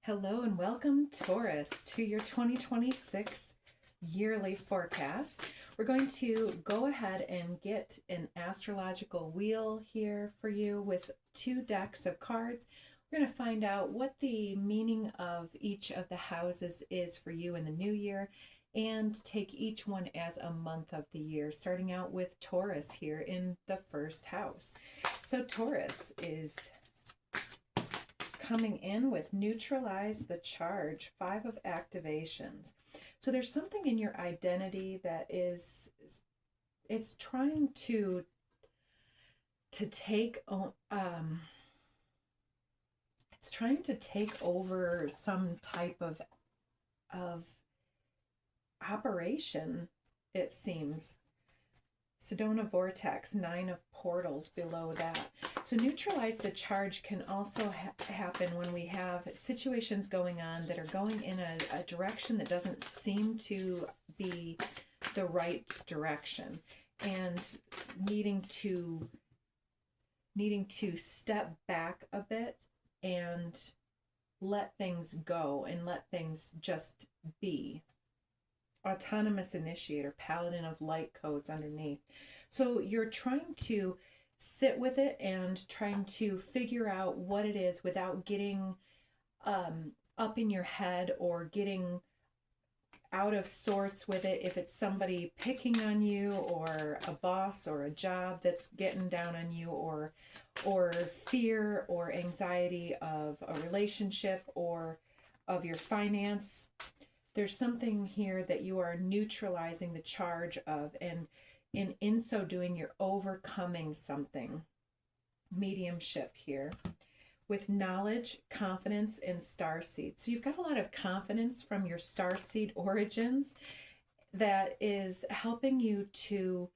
Hello and welcome, Taurus, to your 2026 yearly forecast. We're going to go ahead and get an astrological wheel here for you with 2 decks of cards. We're going to find out what the meaning of each of the houses is for you in the new year and take each one as a month of the year, starting out with Taurus here in the first house. So Taurus is coming in with neutralize the charge, 5 of activations. So there's something in your identity that it's trying to take it's trying to take over some type of operation, it seems. Sedona Vortex, 9 of portals below that. So neutralize the charge can also happen when we have situations going on that are going in a direction that doesn't seem to be the right direction, and needing to step back a bit and let things go and let things just be. Autonomous initiator, paladin of light codes underneath. So you're trying to sit with it and trying to figure out what it is without getting up in your head or getting out of sorts with it. If it's somebody picking on you, or a boss or a job that's getting down on you, or fear or anxiety of a relationship or of your finance, there's something here that you are neutralizing the charge of, and in so doing, you're overcoming something. Mediumship here with knowledge, confidence, and starseed. So you've got a lot of confidence from your starseed origins that is helping you to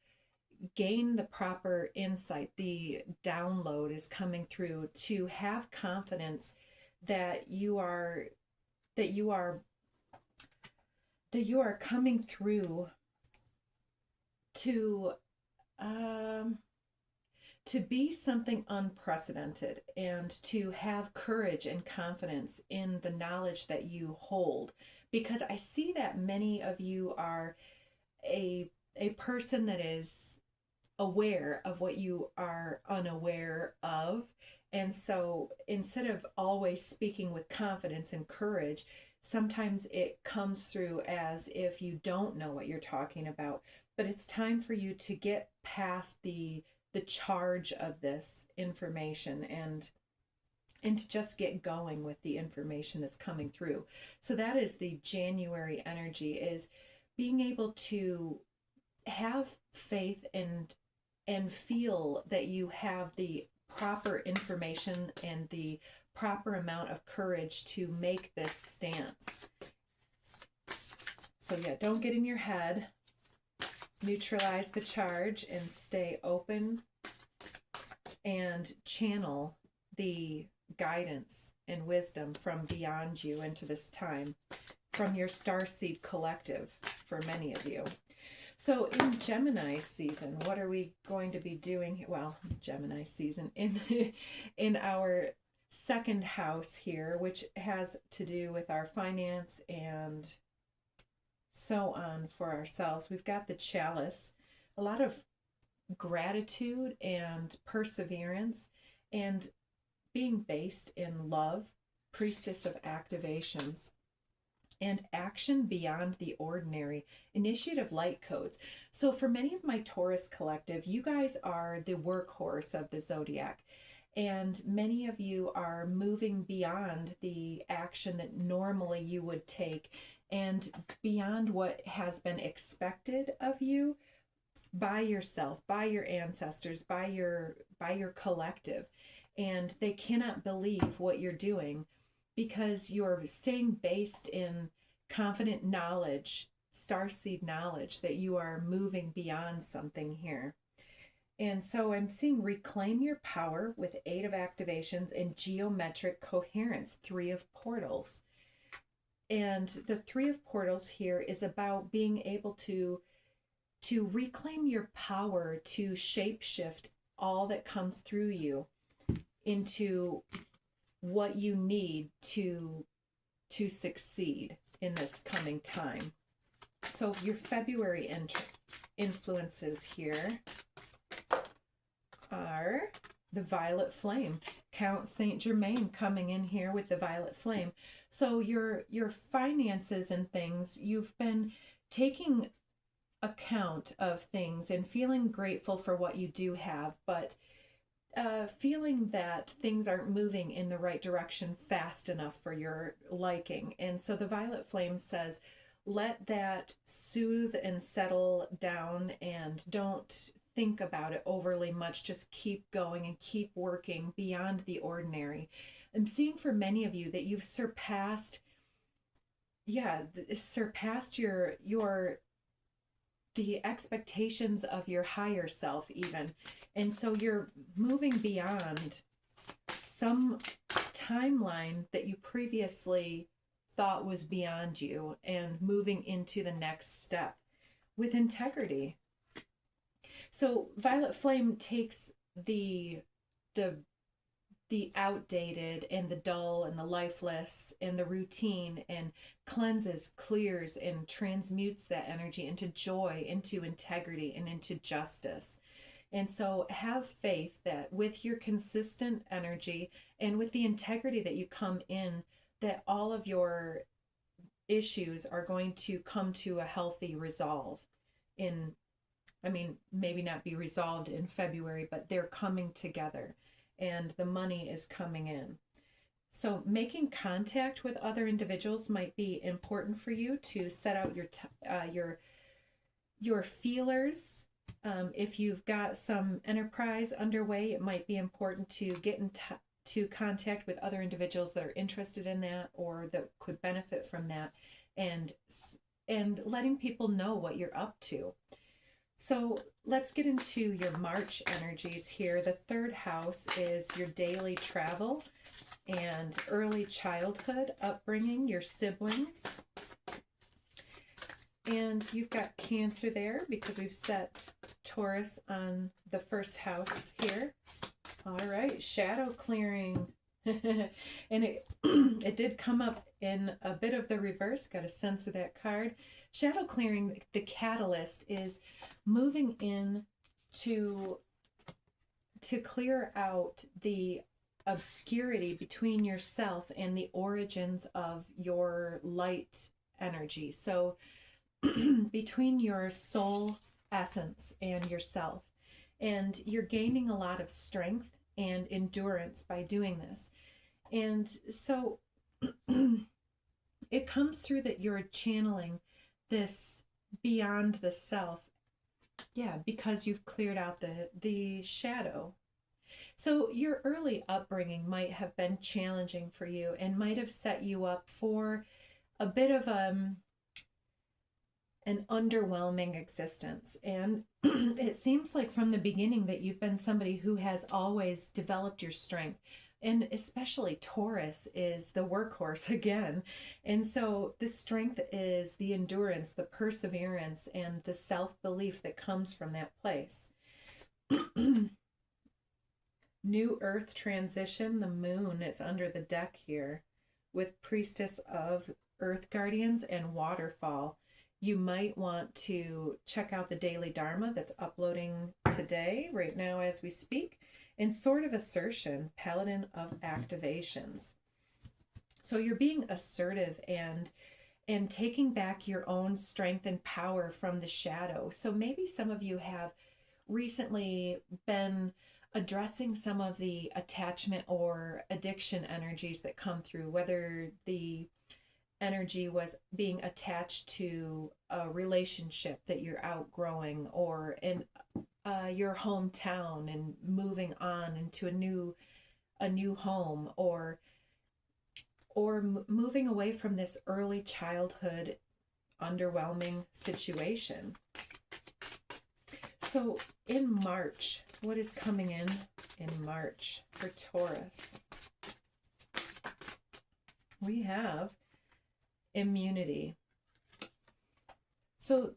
gain the proper insight. The download is coming through to have confidence that you are coming through to be something unprecedented, and to have courage and confidence in the knowledge that you hold. Because I see that many of you are a person that is aware of what you are unaware of. And so instead of always speaking with confidence and courage, sometimes it comes through as if you don't know what you're talking about. But it's time for you to get past the charge of this information and to just get going with the information that's coming through. So that is the January energy, is being able to have faith and feel that you have the proper information and the proper amount of courage to make this stance. So yeah, don't get in your head. Neutralize the charge and stay open and channel the guidance and wisdom from beyond you into this time, from your starseed collective for many of you. So in Gemini season, what are we going to be doing? Well, Gemini season in our second house here, which has to do with our finance and so on for ourselves. We've got the chalice, a lot of gratitude and perseverance, and being based in love, priestess of activations, and action beyond the ordinary, initiative light codes. So for many of my Taurus collective, you guys are the workhorse of the zodiac. And many of you are moving beyond the action that normally you would take, and beyond what has been expected of you by yourself, by your ancestors, by your collective. And they cannot believe what you're doing, because you're staying based in confident knowledge, starseed knowledge, that you are moving beyond something here. And so I'm seeing reclaim your power with 8 of activations and geometric coherence, 3 of portals. And the 3 of portals here is about being able to reclaim your power to shapeshift all that comes through you into what you need to to succeed in this coming time. So your February influences here are the Violet Flame. Count Saint Germain coming in here with the Violet Flame. So your finances and things, you've been taking account of things and feeling grateful for what you do have, but feeling that things aren't moving in the right direction fast enough for your liking. And so the Violet Flame says, let that soothe and settle down, and don't think about it overly much. Just keep going and keep working beyond the ordinary. I'm seeing for many of you that you've surpassed the expectations of your higher self even. And so you're moving beyond some timeline that you previously thought was beyond you and moving into the next step with integrity. So Violet Flame takes the outdated and the dull and the lifeless and the routine and cleanses, clears, and transmutes that energy into joy, into integrity, and into justice. And so have faith that with your consistent energy and with the integrity that you come in, that all of your issues are going to come to a healthy resolve maybe not be resolved in February, but they're coming together and the money is coming in. So making contact with other individuals might be important for you to set out your feelers. If you've got some enterprise underway, it might be important to get to contact with other individuals that are interested in that or that could benefit from that, and letting people know what you're up to. So let's get into your March energies here. The third house is your daily travel and early childhood upbringing, your siblings. And you've got Cancer there because we've set Taurus on the first house here. All right, shadow clearing. And it did come up in a bit of the reverse. Got to censor that card. Shadow clearing, the catalyst is moving in to clear out the obscurity between yourself and the origins of your light energy. So between your soul essence and yourself. And you're gaining a lot of strength and endurance by doing this. And so it comes through that you're channeling this beyond the self. Yeah, because you've cleared out the shadow. So your early upbringing might have been challenging for you and might have set you up for a bit of an underwhelming existence. And it seems like from the beginning that you've been somebody who has always developed your strength. And especially Taurus is the workhorse again. And so the strength is the endurance, the perseverance, and the self-belief that comes from that place. New Earth transition, the moon is under the deck here with Priestess of Earth Guardians and Waterfall. You might want to check out the Daily Dharma that's uploading today, right now as we speak. And Sword of Assertion, Paladin of Activations. So you're being assertive and taking back your own strength and power from the shadow. So maybe some of you have recently been addressing some of the attachment or addiction energies that come through, whether the energy was being attached to a relationship that you're outgrowing or in your hometown and moving on into a new home, or moving away from this early childhood underwhelming situation. So in March, what is coming in March for Taurus? We have immunity. So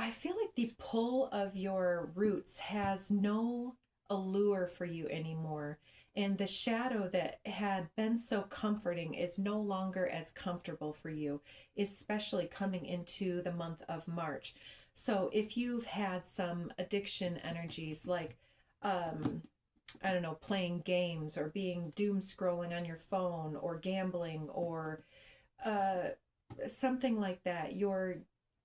I feel like the pull of your roots has no allure for you anymore. And the shadow that had been so comforting is no longer as comfortable for you, especially coming into the month of March. So if you've had some addiction energies like, I don't know, playing games or being doom scrolling on your phone or gambling or something like that, you're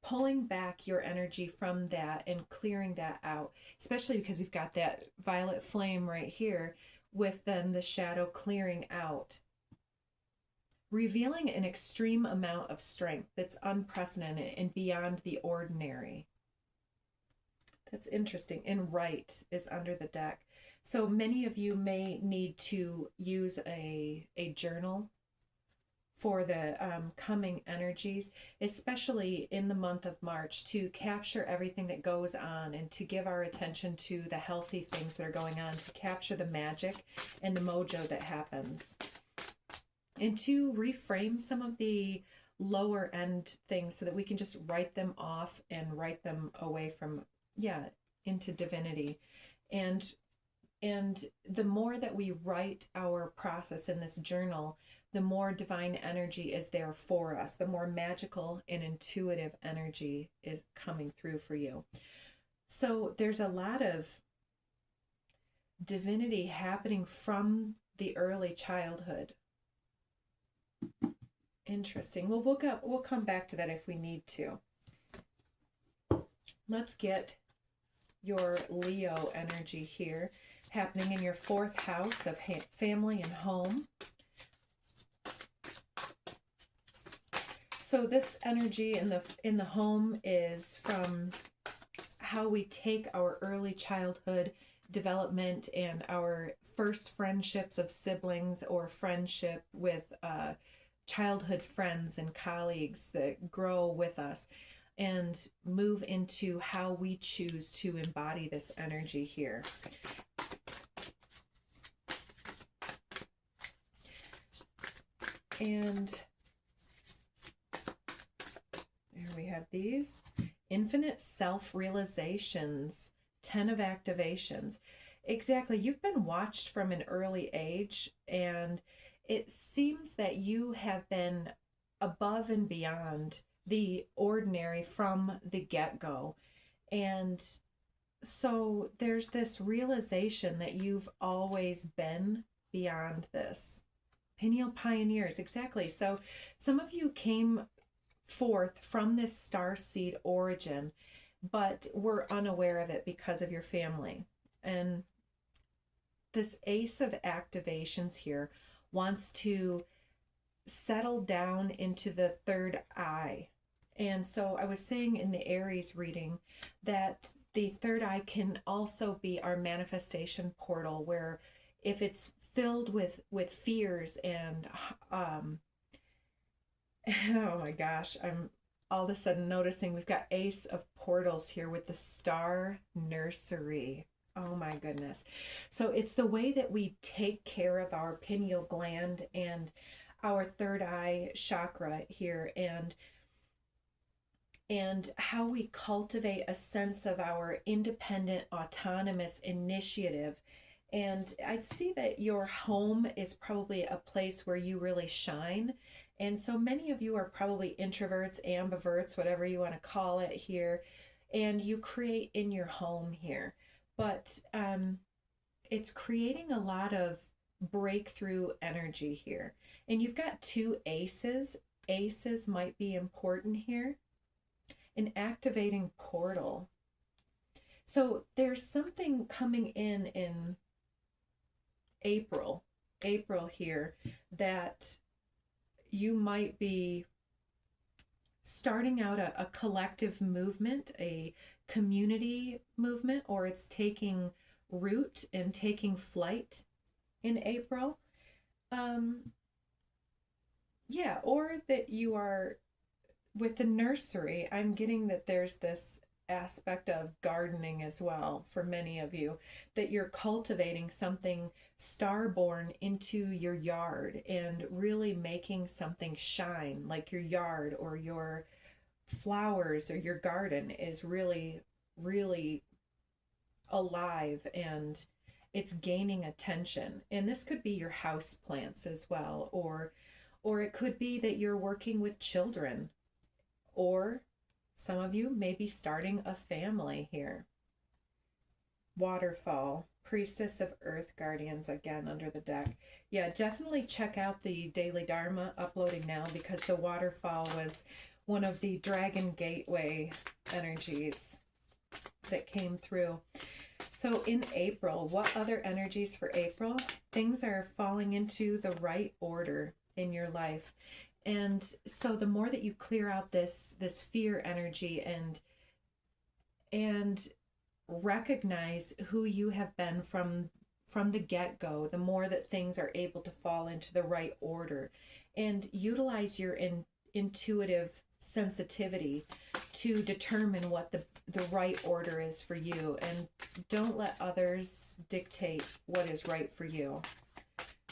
pulling back your energy from that and clearing that out, especially because we've got that violet flame right here with then the shadow clearing out, revealing an extreme amount of strength that's unprecedented and beyond the ordinary. That's interesting. And right is under the deck. So many of you may need to use a journal for the coming energies, especially in the month of March, to capture everything that goes on and to give our attention to the healthy things that are going on, to capture the magic and the mojo that happens, and to reframe some of the lower end things so that we can just write them off and write them away from, into divinity. And the more that we write our process in this journal, the more divine energy is there for us, the more magical and intuitive energy is coming through for you. So there's a lot of divinity happening from the early childhood. Interesting. Well, we'll come back to that if we need to. Let's get your Leo energy here, happening in your 4th house of family and home. So this energy in the home is from how we take our early childhood development and our first friendships of siblings or friendship with childhood friends and colleagues that grow with us, and move into how we choose to embody this energy here. And there we have these. Infinite self-realizations, 10 of activations. Exactly. You've been watched from an early age, and it seems that you have been above and beyond the ordinary from the get-go. And so there's this realization that you've always been beyond this. Pineal pioneers, exactly. So some of you came forth from this star seed origin, but were unaware of it because of your family. And this ace of activations here wants to settle down into the 3rd eye. And so I was saying in the Aries reading that the 3rd eye can also be our manifestation portal, where if it's filled with fears and oh my gosh, I'm all of a sudden noticing we've got Ace of Portals here with the Star Nursery. Oh my goodness. So it's the way that we take care of our pineal gland and our 3rd eye chakra here, and how we cultivate a sense of our independent, autonomous initiative. And I'd see that your home is probably a place where you really shine. And so many of you are probably introverts, ambiverts, whatever you want to call it here, and you create in your home here. But it's creating a lot of breakthrough energy here. And you've got 2 aces. Aces might be important here. An activating portal. So there's something coming in April here, that you might be starting out a collective movement, a community movement, or it's taking root and taking flight in April. Or that you are with the nursery. I'm getting that there's this aspect of gardening as well for many of you, that you're cultivating something starborn into your yard and really making something shine, like your yard or your flowers or your garden is really, really alive and it's gaining attention. And this could be your house plants as well, or it could be that you're working with children, or some of you may be starting a family here. Waterfall, Priestess of Earth Guardians, again under the deck. Yeah, definitely check out the Daily Dharma uploading now, because the waterfall was one of the Dragon Gateway energies that came through. So in April, what other energies for April? Things are falling into the right order in your life. And so the more that you clear out this fear energy and recognize who you have been from the get-go, the more that things are able to fall into the right order, and utilize your intuitive sensitivity to determine what the right order is for you, and don't let others dictate what is right for you.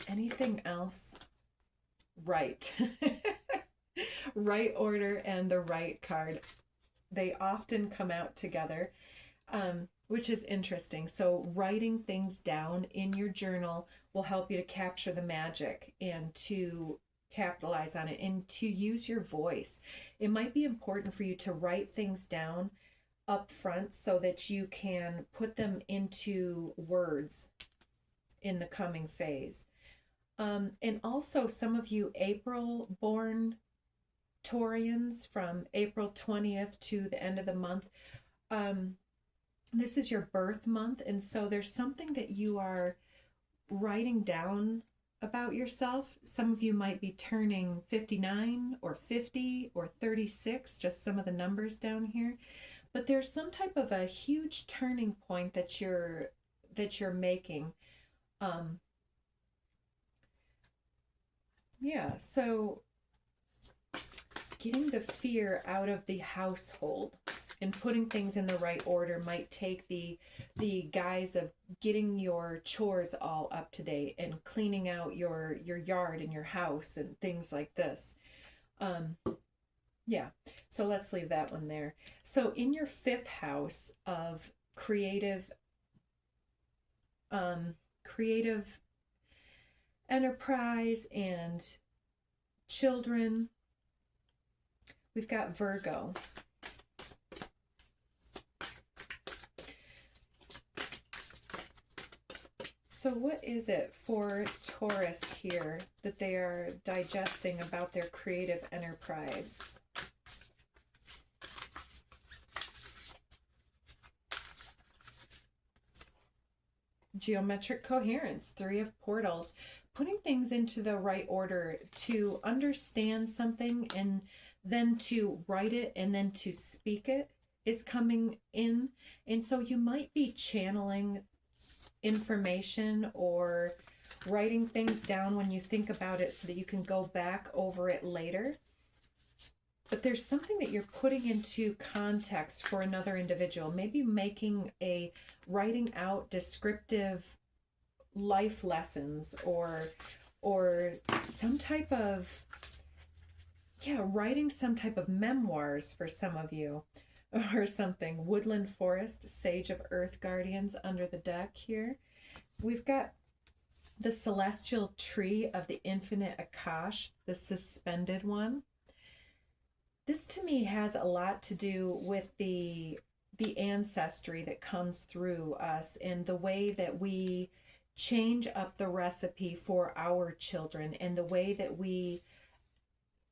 Anything else? Right. Right order and the right card. They often come out together, which is interesting. So writing things down in your journal will help you to capture the magic and to capitalize on it and to use your voice. It might be important for you to write things down up front so that you can put them into words in the coming phase. And also some of you April born Taurians from April 20th to the end of the month, this is your birth month, and so there's something that you are writing down about yourself. Some of you might be turning 59 or 50 or 36, just some of the numbers down here. But there's some type of a huge turning point that you're making. Yeah, so getting the fear out of the household and putting things in the right order might take the guise of getting your chores all up to date and cleaning out your yard and your house and things like this. Yeah, so let's leave that one there. So in your 5th house of creative enterprise and children, we've got Virgo. So what is it for Taurus here that they are digesting about their creative enterprise? Geometric coherence, 3 of portals, putting things into the right order to understand something and then to write it and then to speak it is coming in. And so you might be channeling information or writing things down when you think about it so that you can go back over it later. But there's something that you're putting into context for another individual, maybe writing out descriptive life lessons or some type of, writing some type of memoirs for some of you or something. Woodland Forest, Sage of Earth Guardians under the deck here. We've got the Celestial Tree of the Infinite Akash, the suspended one. This to me has a lot to do with the ancestry that comes through us and the way that we change up the recipe for our children and the way that we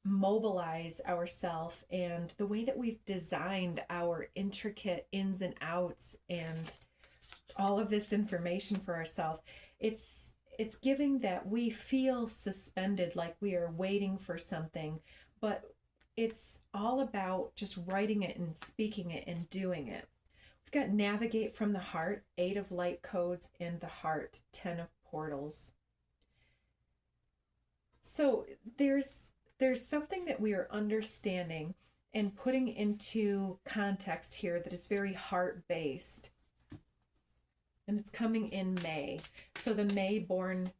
mobilize ourselves and the way that we've designed our intricate ins and outs and all of this information for ourselves. It's giving that we feel suspended, like we are waiting for something, but it's all about just writing it and speaking it and doing it. We've got Navigate from the Heart, 8 of Light Codes in the Heart, 10 of Portals. So there's something that we are understanding and putting into context here that is very heart-based. And it's coming in May. So the May-born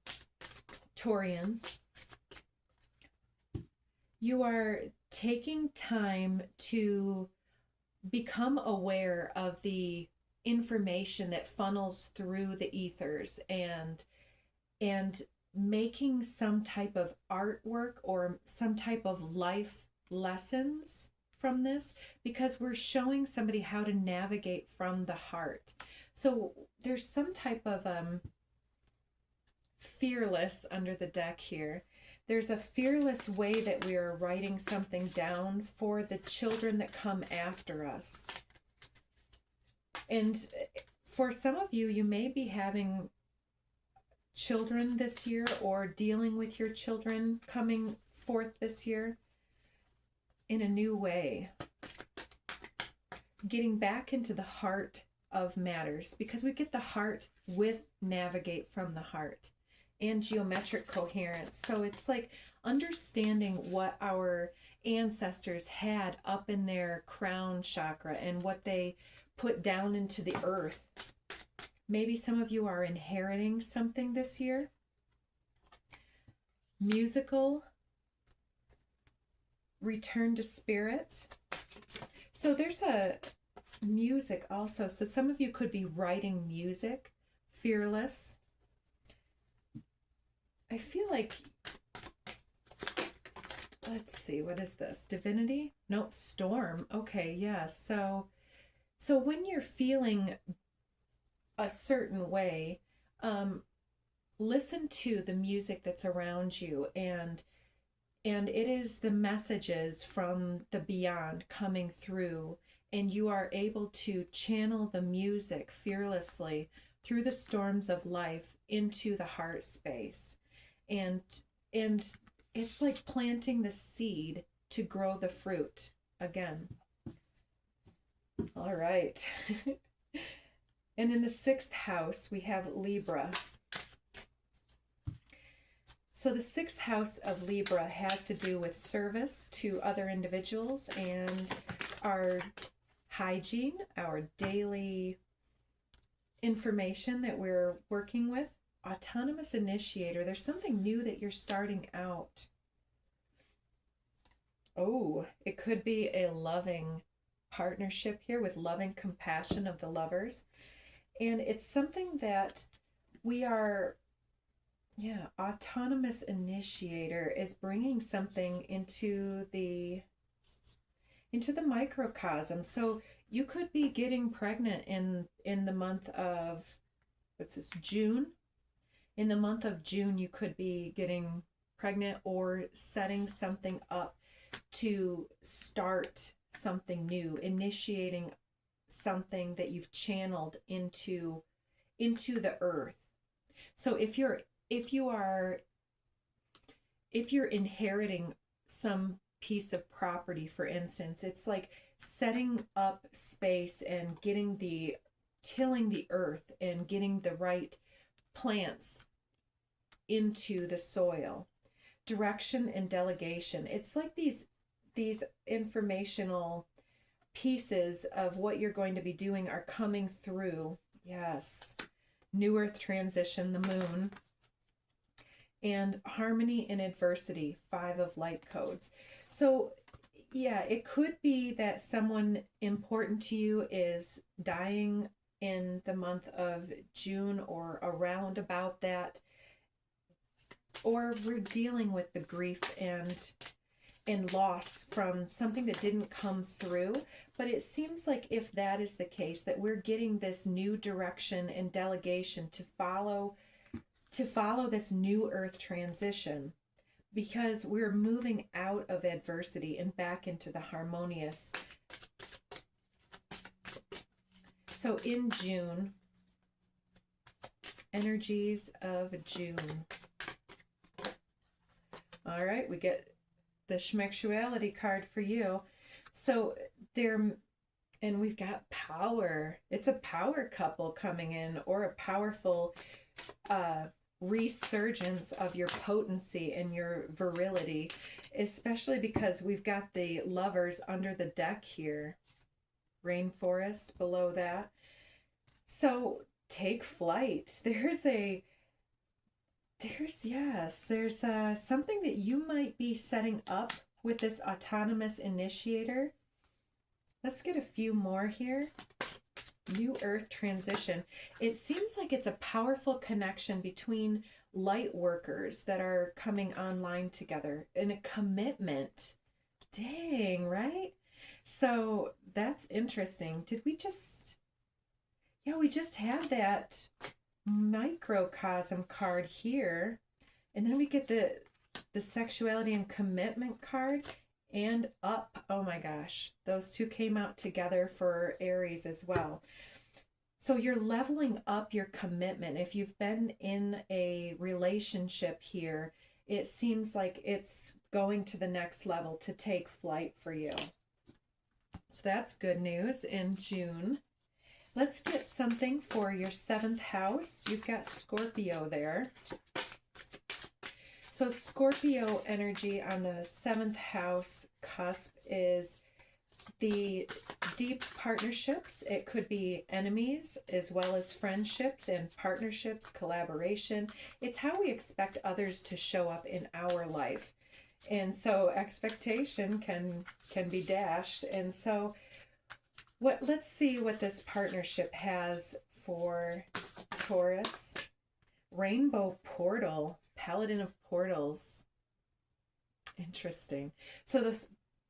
Taurians, you are taking time to become aware of the information that funnels through the ethers, and making some type of artwork or some type of life lessons from this, because we're showing somebody how to navigate from the heart. So there's some type of fearless under the deck here. There's a fearless way that we are writing something down for the children that come after us. And for some of you, you may be having children this year, or dealing with your children coming forth this year in a new way. Getting back into the heart of matters, because we get the heart with navigate from the heart and geometric coherence. So it's like understanding what our ancestors had up in their crown chakra and what they put down into the earth. Maybe some of you are inheriting something this year. Musical, return to spirit. So there's a music also. So some of you could be writing music, fearless. I feel like, let's see, what is this? Divinity? No, storm. Okay, yeah. So when you're feeling a certain way, listen to the music that's around you, and it is the messages from the beyond coming through, and you are able to channel the music fearlessly through the storms of life into the heart space. And it's like planting the seed to grow the fruit again. All right. And in the 6th house, we have Libra. So the 6th house of Libra has to do with service to other individuals and our hygiene, our daily information that we're working with. Autonomous initiator. There's something new that you're starting out. Oh, it could be a loving partnership here with loving compassion of the lovers. And it's something that we are, autonomous initiator is bringing something into the microcosm. So you could be getting pregnant in the month of, June. In the month of June, you could be getting pregnant or setting something up to start something new, initiating something that you've channeled into the earth. So if you're inheriting some piece of property, for instance, it's like setting up space and tilling the earth and getting the right plants into the soil. Direction and delegation. It's like these informational pieces of what you're going to be doing are coming through. Yes. New Earth transition, the moon. And harmony in adversity, 5 of light codes. So yeah, it could be that someone important to you is dying in the month of June or around about that. Or we're dealing with the grief and loss from something that didn't come through. But it seems like if that is the case, that we're getting this new direction and delegation to follow this new earth transition, because we're moving out of adversity and back into the harmonious. So in June, energies of June. All right, we get the Schmexuality card for you. So and we've got power. It's a power couple coming in, or a powerful resurgence of your potency and your virility, especially because we've got the lovers under the deck here. Rainforest below that. So take flight. There's something that you might be setting up with this autonomous initiator. Let's get a few more here. New Earth transition. It seems like it's a powerful connection between light workers that are coming online together in a commitment. Dang, right? So that's interesting. Did we just... Yeah, we just had that microcosm card here. And then we get the sexuality and commitment card and up. Oh my gosh. Those two came out together for Aries as well. So you're leveling up your commitment. If you've been in a relationship here, it seems like it's going to the next level to take flight for you. So that's good news in June. Let's get something for your 7th house. You've got Scorpio there. So Scorpio energy on the 7th house cusp is the deep partnerships. It could be enemies as well as friendships and partnerships, collaboration. It's how we expect others to show up in our life. And so expectation can be dashed. And so let's see what this partnership has for Taurus. Rainbow portal, Paladin of portals. Interesting. So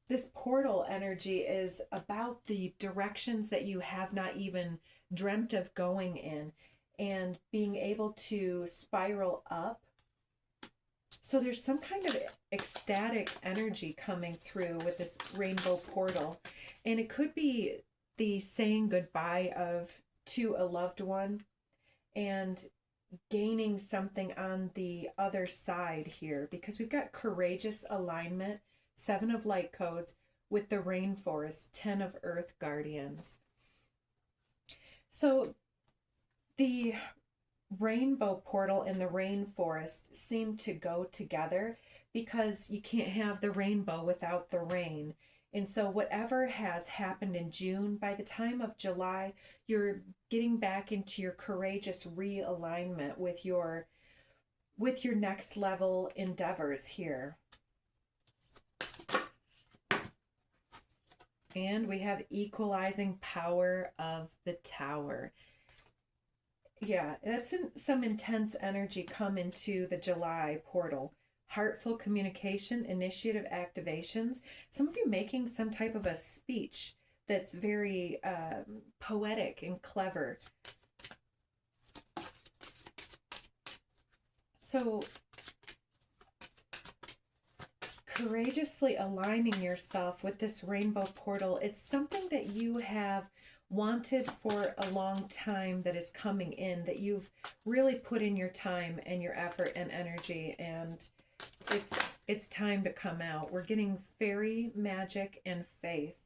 this portal energy is about the directions that you have not even dreamt of going in and being able to spiral up. So there's some kind of ecstatic energy coming through with this rainbow portal. And it could be the saying goodbye to a loved one and gaining something on the other side here, because we've got courageous alignment, 7 of light codes with the rainforest, 10 of earth guardians. So the rainbow portal and the rainforest seem to go together because you can't have the rainbow without the rain. And so whatever has happened in June, by the time of July, you're getting back into your courageous realignment with your next level endeavors here. And we have equalizing power of the Tower. Yeah, that's some intense energy come into the July portal. Heartful communication, initiative activations. Some of you making some type of a speech that's very poetic and clever. So courageously aligning yourself with this rainbow portal, it's something that you have wanted for a long time that is coming in, that you've really put in your time and your effort and energy, and it's time to come out. We're getting fairy magic and faith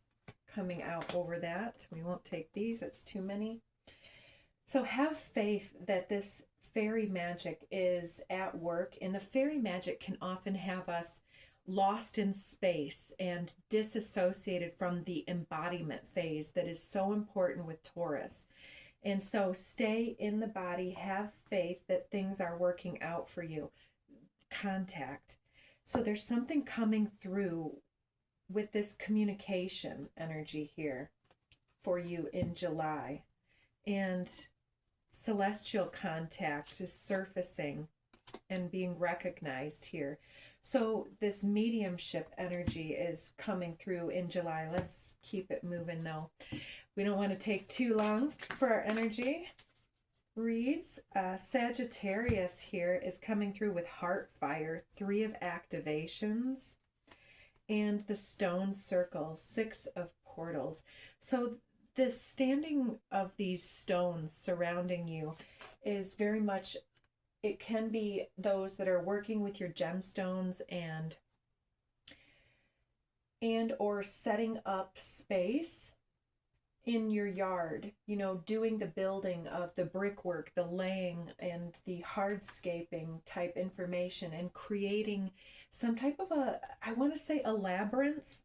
coming out over that. We won't take these, it's too many. So have faith that this fairy magic is at work, and the fairy magic can often have us lost in space and disassociated from the embodiment phase that is so important with Taurus. And so stay in the body, have faith that things are working out for you. Contact. So there's something coming through with this communication energy here for you in July. And celestial contact is surfacing and being recognized here. So this mediumship energy is coming through in July. Let's keep it moving though. We don't want to take too long for our energy reads. Sagittarius here is coming through with heart fire, 3 of activations, and the stone circle, 6 of portals. So the standing of these stones surrounding you is very much, it can be those that are working with your gemstones and or setting up space in your yard, you know, doing the building of the brickwork, the laying and the hardscaping type information, and creating some type of a, I want to say a labyrinth.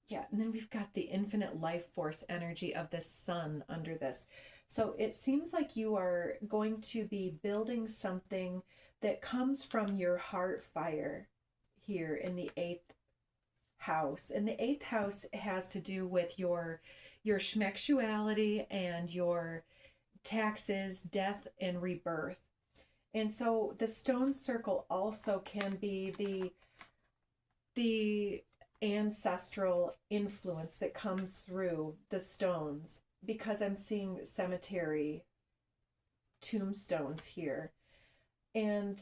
Yeah, and then we've got the infinite life force energy of the sun under this. So it seems like you are going to be building something that comes from your heart fire here in the 8th house. And the 8th house has to do with your your schmexuality and your taxes, death, and rebirth. And so the stone circle also can be the ancestral influence that comes through the stones, because I'm seeing cemetery tombstones here. And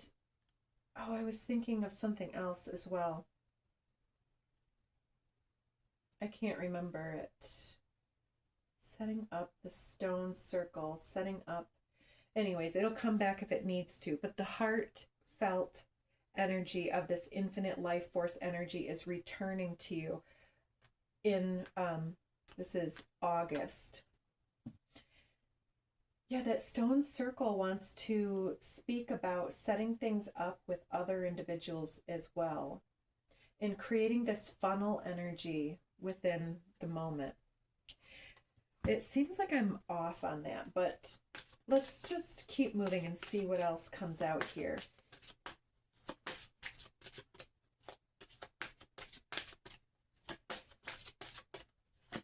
oh, I was thinking of something else as well. I can't remember it. Setting up the stone circle, setting up. Anyways, it'll come back if it needs to. But the heartfelt energy of this infinite life force energy is returning to you in, this is August. Yeah, that stone circle wants to speak about setting things up with other individuals as well, and creating this funnel energy within the moment. It seems like I'm off on that, but let's just keep moving and see what else comes out here.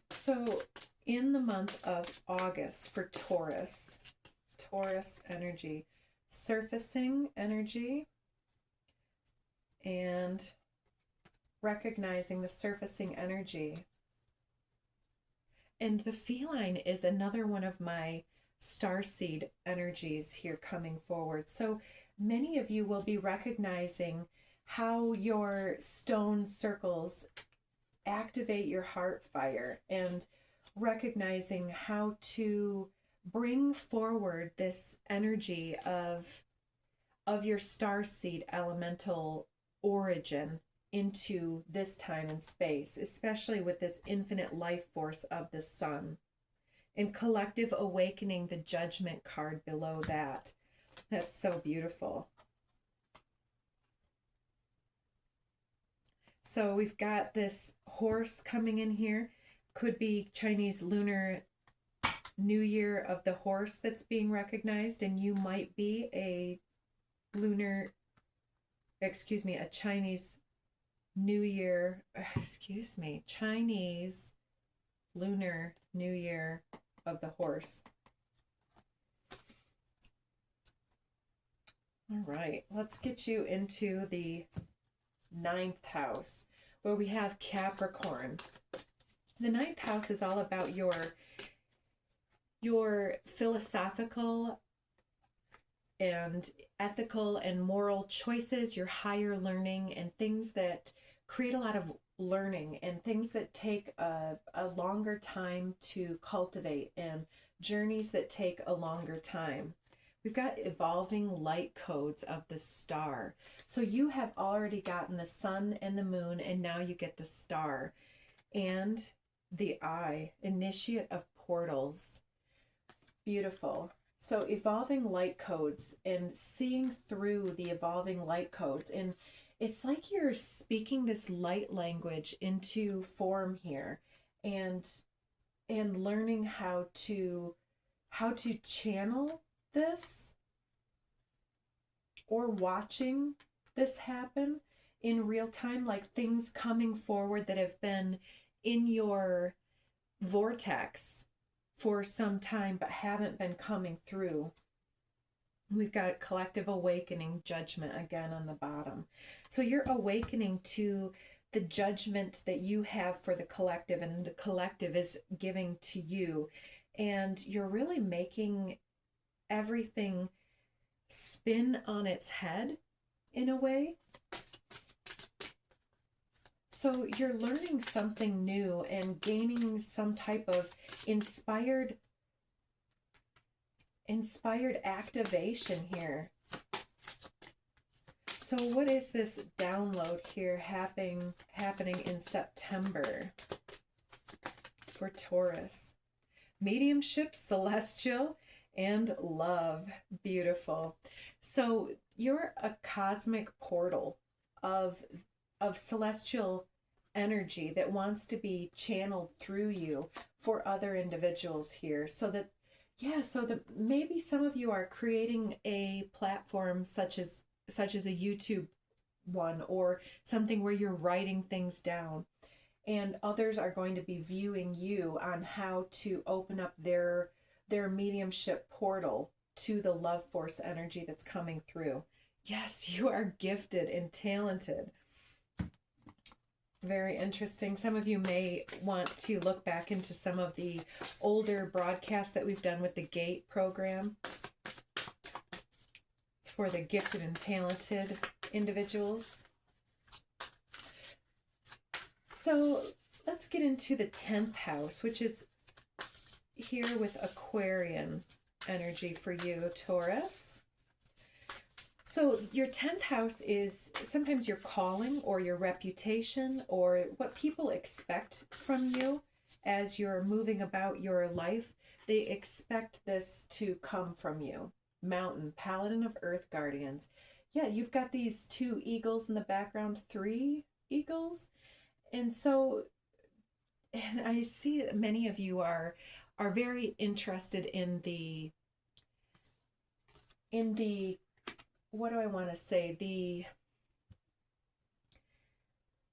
So in the month of August for Taurus energy, surfacing energy, and recognizing the surfacing energy. And the feline is another one of my starseed energies here coming forward. So many of you will be recognizing how your stone circles activate your heart fire, and recognizing how to bring forward this energy of your starseed elemental origin into this time and space, especially with this infinite life force of the sun. And collective awakening, the judgment card below that. That's so beautiful. So we've got this horse coming in here. Could be Chinese Lunar New Year of the horse that's being recognized, and you might be a Chinese New Year, Chinese Lunar New Year of the horse. All right, let's get you into the 9th house, where we have Capricorn. The 9th house is all about your philosophical and ethical and moral choices, your higher learning, and things that create a lot of learning, and things that take a longer time to cultivate, and journeys that take a longer time. We've got evolving light codes of the star. So you have already gotten the sun and the moon, and now you get the star. And the eye, initiate of portals. Beautiful. So evolving light codes, and seeing through the evolving light codes. And it's like you're speaking this light language into form here, and learning how to channel this, or watching this happen in real time, like things coming forward that have been in your vortex for some time but haven't been coming through. We've got collective awakening, judgment again on the bottom. So you're awakening to the judgment that you have for the collective, and the collective is giving to you, and you're really making everything spin on its head in a way. So you're learning something new and gaining some type of inspired activation here. So what is this download here happening in September for Taurus? Mediumship, celestial, and love. Beautiful. So you're a cosmic portal of celestial energy that wants to be channeled through you for other individuals here. So that maybe some of you are creating a platform such as a YouTube one, or something where you're writing things down. and others are going to be viewing you on how to open up their mediumship portal to the love force energy that's coming through. Yes, you are gifted and talented. Very interesting. Some of you may want to look back into some of the older broadcasts that we've done with the GATE program. It's for the gifted and talented individuals. So let's get into the 10th house, which is here with Aquarian energy for you, Taurus. So your 10th house is sometimes your calling or your reputation or what people expect from you as you're moving about your life. They expect this to come from you. Mountain, Paladin of Earth Guardians. Yeah, you've got these 2 eagles in the background, 3 eagles. And so, and I see that many of you are very interested in the what do I want to say?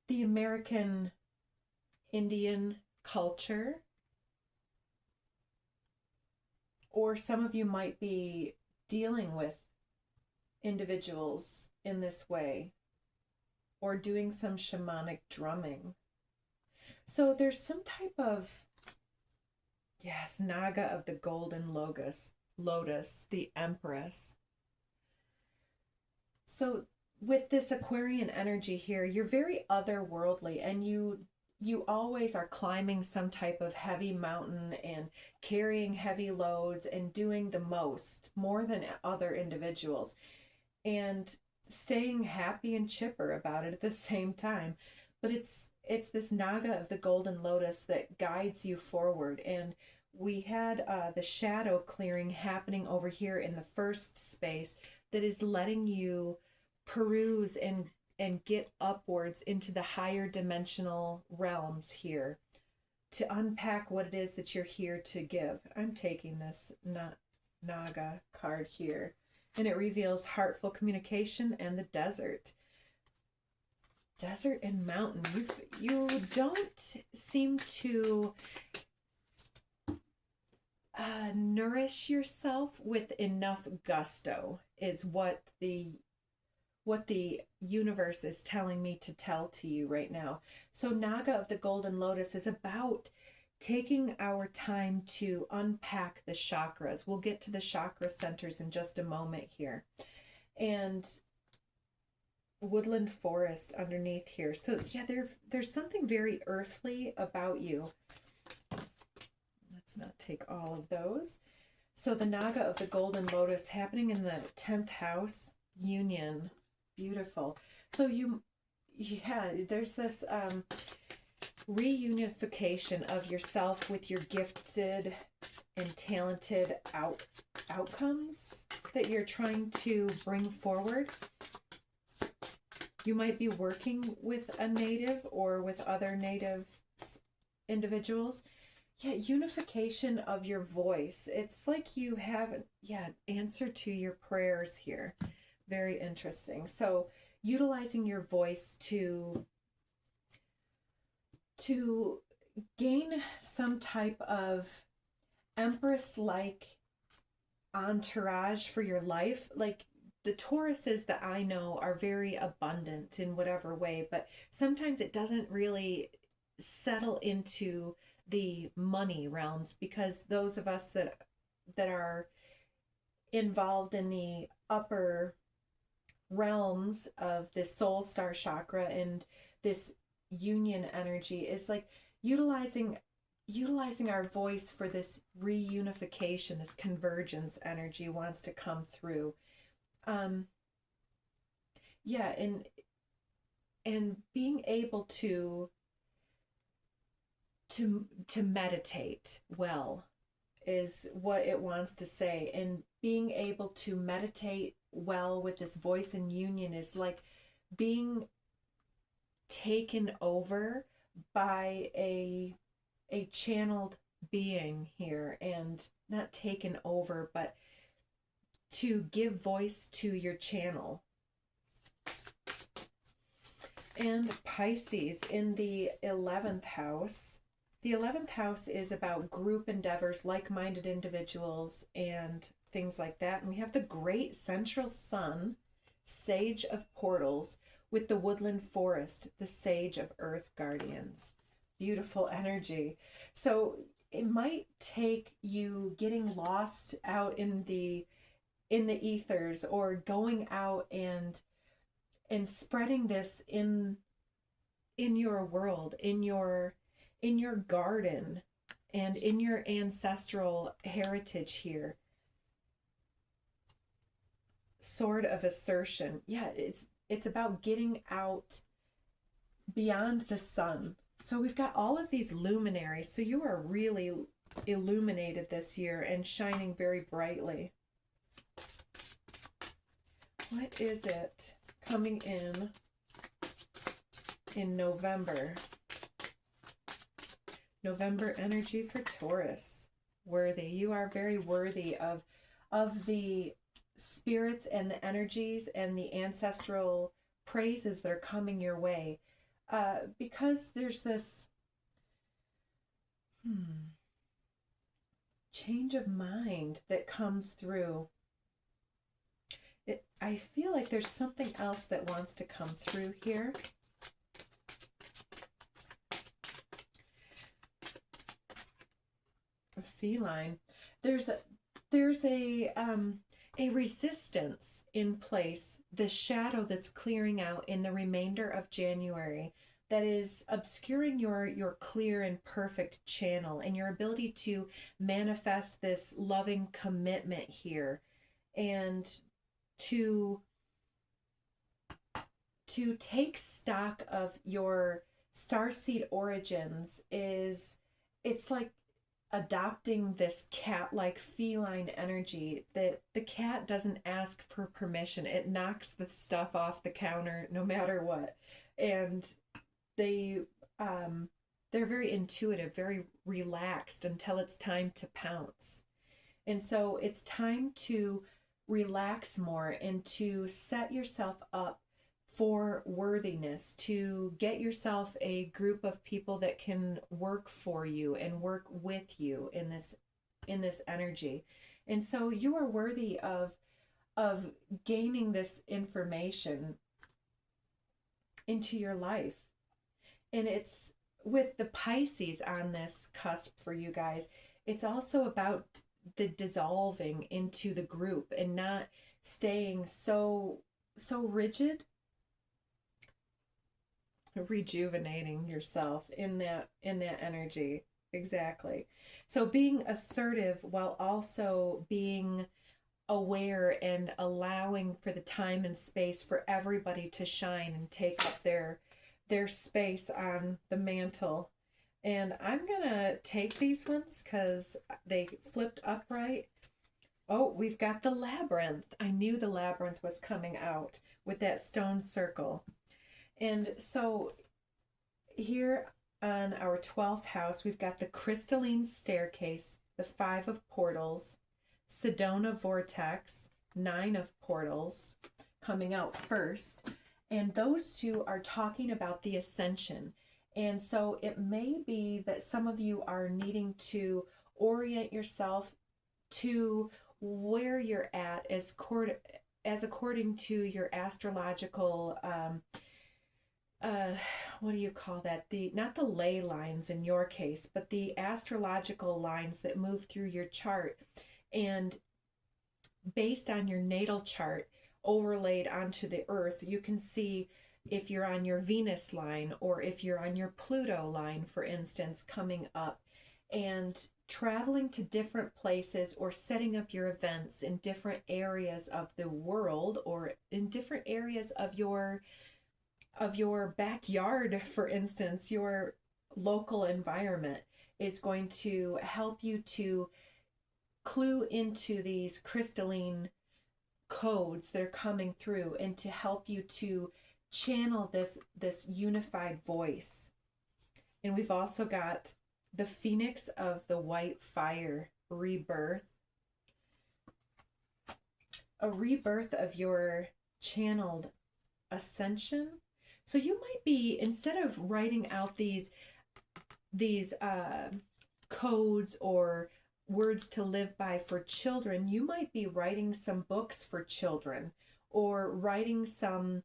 The American Indian culture. Or some of you might be dealing with individuals in this way, or doing some shamanic drumming. So there's some type of, yes, Naga of the Golden Lotus, the Empress. So with this Aquarian energy here, you're very otherworldly, and you always are climbing some type of heavy mountain and carrying heavy loads and doing the most, more than other individuals, and staying happy and chipper about it at the same time. But it's this Naga of the Golden Lotus that guides you forward. And we had the shadow clearing happening over here in the first space that is letting you peruse and get upwards into the higher dimensional realms here to unpack what it is that you're here to give. I'm taking this Naga card here, and it reveals heartful communication and the desert. Desert and mountain. You don't seem to nourish yourself with enough gusto, is what the universe is telling me to tell to you right now. So Naga of the Golden Lotus is about taking our time to unpack the chakras. We'll get to the chakra centers in just a moment here. And woodland forest underneath here. So yeah, there's something very earthly about you. Let's not take all of those. So the Naga of the Golden Lotus happening in the 10th house, union. Beautiful. So there's this reunification of yourself with your gifted and talented outcomes that you're trying to bring forward. You might be working with a native or with other native individuals. Yeah, unification of your voice. It's like you have, answer to your prayers here. Very interesting. So utilizing your voice to gain some type of Empress-like entourage for your life. Like the Tauruses that I know are very abundant in whatever way, but sometimes it doesn't really settle into the money realms, because those of us that are involved in the upper realms of the soul star chakra and this union energy is like utilizing our voice for this reunification, this convergence energy wants to come through. And being able to meditate well is what it wants to say. And being able to meditate well with this voice and union is like being taken over by a channeled being here, and not taken over, but to give voice to your channel. And Pisces in the 11th house. The 11th house is about group endeavors, like-minded individuals, and things like that. And we have the great central sun, sage of portals, with the woodland forest, the sage of earth guardians. Beautiful energy. So it might take you getting lost out in the ethers, or going out and spreading this in your world, in your garden, and in your ancestral heritage here. Sword of assertion. Yeah, it's about getting out beyond the sun. So we've got all of these luminaries. So you are really illuminated this year and shining very brightly. What is it coming in November? November energy for Taurus. Worthy. You are very worthy of the spirits and the energies and the ancestral praises that are coming your way. Because there's this change of mind that comes through. I feel like there's something else that wants to come through here. A feline. There's a resistance in place, the shadow that's clearing out in the remainder of January, that is obscuring your clear and perfect channel and your ability to manifest this loving commitment here, and to take stock of your starseed origins. It's like adopting this cat-like feline energy, that the cat doesn't ask for permission. It knocks the stuff off the counter no matter what. And they're very intuitive, very relaxed until it's time to pounce. And so it's time to relax more and to set yourself up for worthiness, to get yourself a group of people that can work for you and work with you in this energy. And so you are worthy of gaining this information into your life. And it's with the Pisces on this cusp for you guys, it's also about the dissolving into the group and not staying so rigid. Rejuvenating yourself in that energy. Exactly. So being assertive while also being aware and allowing for the time and space for everybody to shine and take up their space on the mantle. And I'm gonna take these ones because they flipped upright. Oh, we've got the labyrinth. I knew the labyrinth was coming out with that stone circle. And so here on our 12th house, we've got the crystalline staircase, the 5 of portals, Sedona vortex, 9 of portals coming out first. And those two are talking about the ascension. And so it may be that some of you are needing to orient yourself to where you're at as according to your astrological what do you call that? Not the ley lines in your case, but the astrological lines that move through your chart. And based on your natal chart overlaid onto the earth, you can see if you're on your Venus line or if you're on your Pluto line, for instance, coming up, and traveling to different places or setting up your events in different areas of the world or in different areas of your backyard, for instance. Your local environment is going to help you to clue into these crystalline codes that are coming through and to help you to channel this unified voice. And we've also got the Phoenix of the White Fire, rebirth. A rebirth of your channeled ascension, So you might be, instead of writing out these codes or words to live by for children, you might be writing some books for children, or writing some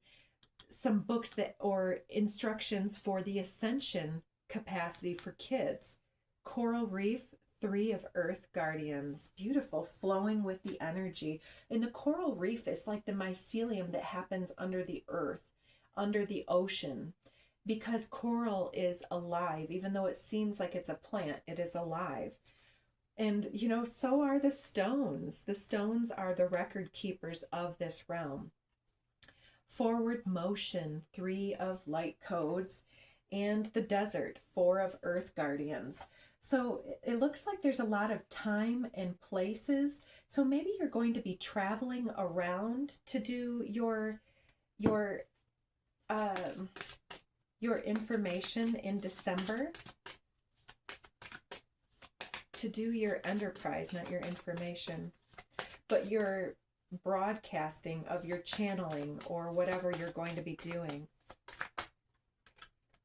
books that, or instructions for the ascension capacity for kids. Coral reef, 3 of earth guardians, beautiful, flowing with the energy. And the coral reef is like the mycelium that happens under the earth, under the ocean, because coral is alive. Even though it seems like it's a plant, it is alive. And, you know, so are the stones. The stones are the record keepers of this realm. Forward motion, 3 of light codes, and the desert, 4 of earth guardians. So it looks like there's a lot of time and places. So maybe you're going to be traveling around to do your information in December, to do your enterprise, not your information, but your broadcasting of your channeling or whatever you're going to be doing.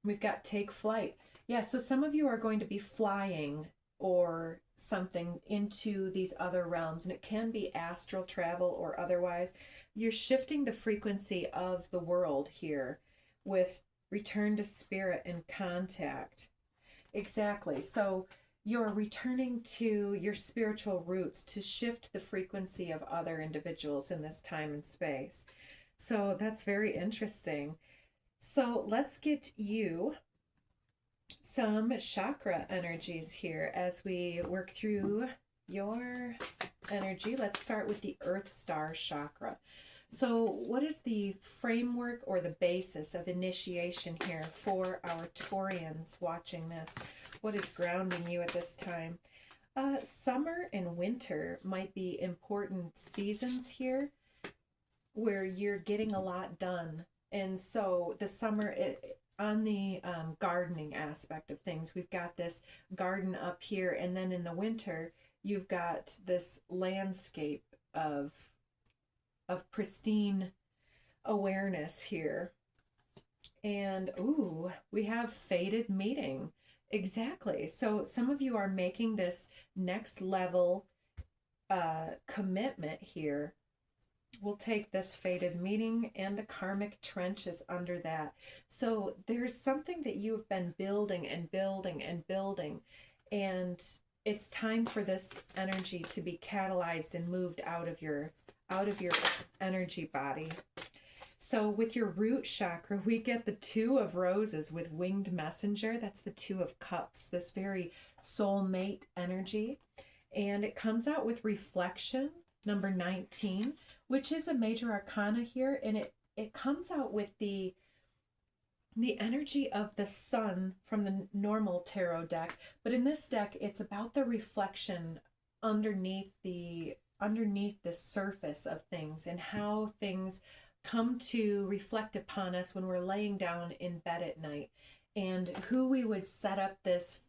We've got take flight. Yeah, so some of you are going to be flying or something into these other realms, and it can be astral travel or otherwise. You're shifting the frequency of the world here with return to spirit and contact. Exactly. So you're returning to your spiritual roots to shift the frequency of other individuals in this time and space. So that's very interesting. So let's get you some chakra energies here as we work through your energy. Let's start with the Earth Star chakra. So what is the framework or the basis of initiation here for our Taurians watching this? What is grounding you at this time? Summer and winter might be important seasons here where you're getting a lot done. And so the summer, on the gardening aspect of things, we've got this garden up here. And then in the winter, you've got this landscape of pristine awareness here. And ooh, we have fated meeting. Exactly. So some of you are making this next level commitment here. We'll take this fated meeting, and the karmic trench is under that. So there's something that you've been building and building and building, and it's time for this energy to be catalyzed and moved out of your energy body. So with your root chakra, we get the 2 of roses with winged messenger. That's the 2 of cups, this very soulmate energy. And it comes out with reflection, number 19, which is a major arcana here. And it comes out with the energy of the sun from the normal tarot deck. But in this deck, it's about the reflection underneath the surface of things, and how things come to reflect upon us when we're laying down in bed at night, and who we would set up this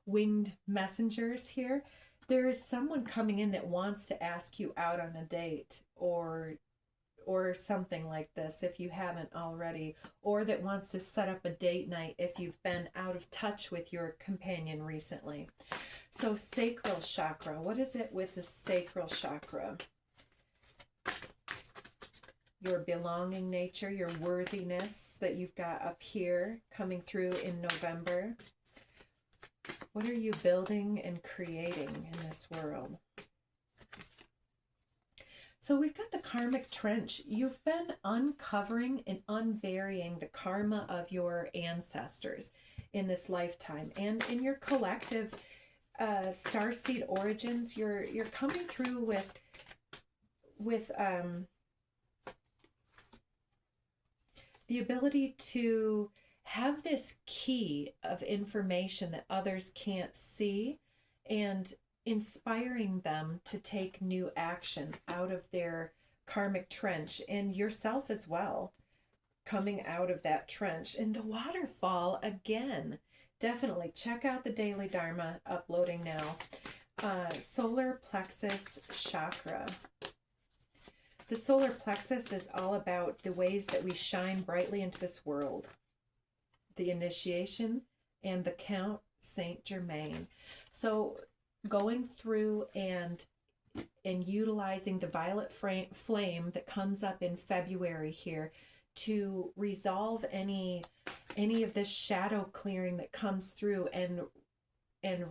winged messengers here. There is someone coming in that wants to ask you out on a date, or something like this if you haven't already, or that wants to set up a date night if you've been out of touch with your companion recently. So sacral chakra, what is it with the sacral chakra? Your belonging nature, your worthiness that you've got up here coming through in November. What are you building and creating in this world? So we've got the karmic trench. You've been uncovering and unburying the karma of your ancestors in this lifetime, and in your collective starseed origins, you're coming through with the ability to have this key of information that others can't see, and inspiring them to take new action out of their karmic trench, and yourself as well coming out of that trench. And the waterfall, again, definitely check out the Daily Dharma, uploading now. Solar plexus chakra. The solar plexus is all about the ways that we shine brightly into this world. The initiation and the Count Saint Germain. So going through and utilizing the violet flame that comes up in February here to resolve any of this shadow clearing that comes through, and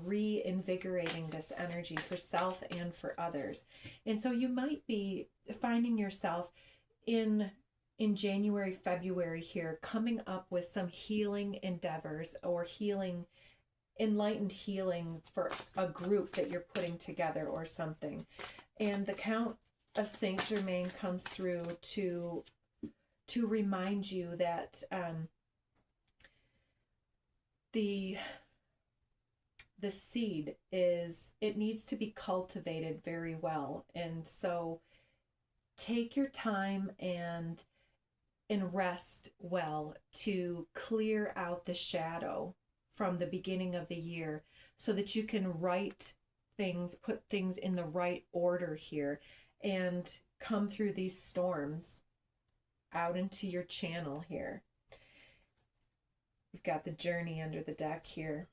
reinvigorating this energy for self and for others. And so you might be finding yourself in January, February here, coming up with some healing endeavors or enlightened healing for a group that you're putting together or something. And the Count of Saint Germain comes through to remind you that the seed it needs to be cultivated very well. And so take your time and rest well to clear out the shadow from the beginning of the year so that you can put things in the right order here and come through these storms out into your channel here. We've got the Journey under the deck here.